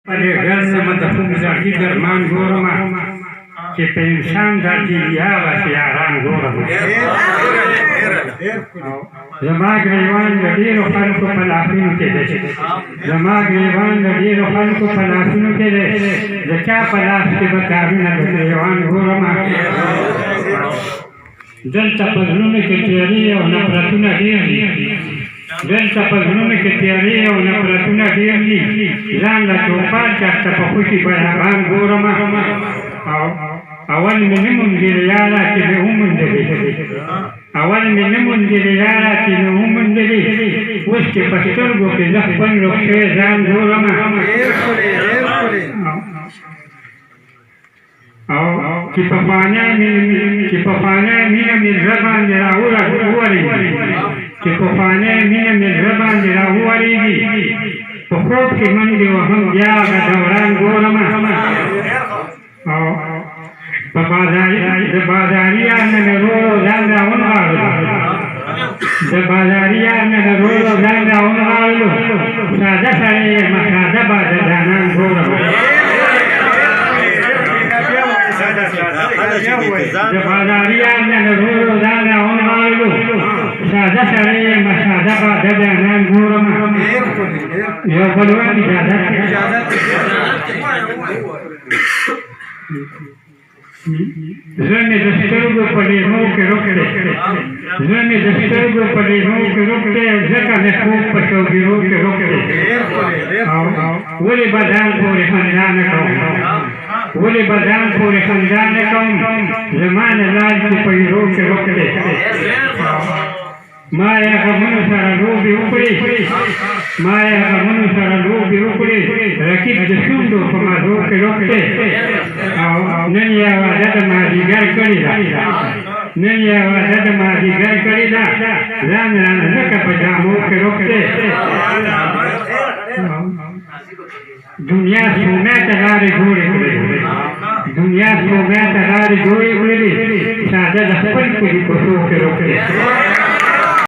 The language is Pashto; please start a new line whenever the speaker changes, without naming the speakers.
پدې ګرځم د کوم ځاګي درمان ګورم چې په انسان درځي یا وسیاران ګورم زما ګریوان د ډېرو خلکو په لاسونو کې دی زما ګریوان د ډېرو خلکو په لاسونو کې دی د چا په لاس کې به کارونه د ګریوان ګورم دلته په زړونو کې تیارې او نفرتونه ډېر دي دلته په زړونو کې تیارې او نفرتونه ډېر دي ځان له چوپال چاته په خوشي بیابان ګورم اول مې نه موندلې یاره چې مې وموندلې اول مې نه موندلې یاره چې مې وموندلې اوس چې په سترګو کې زه خپل رخصې ځان ګورم او چې په فانه مینه مې زړه باندې راوورېږي چې په فانه مینه مې زړه باندې راوورېږي په خوب کې منډې وهم بیا هغه دوران ګورم او د بازاریان نه مې ورو ځان راونغاړلو د بازاریان نه مې ورو ځان راونغاړلو ساده سړی یم ساده بازارجانان ګورم د بازاریان نه مې ورو ځان راونغاړلو ساده سړی یم ساده بازارجانان ګورم یو بل وخت اجازت زه مې د سترګو په لیمو کې روک دی زه مې د سترګو په لیمو کې روک دی ځکه مې خوب په چوکیرو کې روک دی ولې به ځان پورې خندا نه کوم ولې به ځان پورې خندا نه کوم زما نه لاس چې په ایرو کې روک دی ما یې غمونو سره لوبې وکړې رقیب د شونډو په مازو کې روک دی او نن یې واده د مازدیګر کړې ده ځان رانه ځکه په جامو کې روک دی دنیا سومه ته لارې جوړې کړې ساده د خپل کلي په څو کې روک دی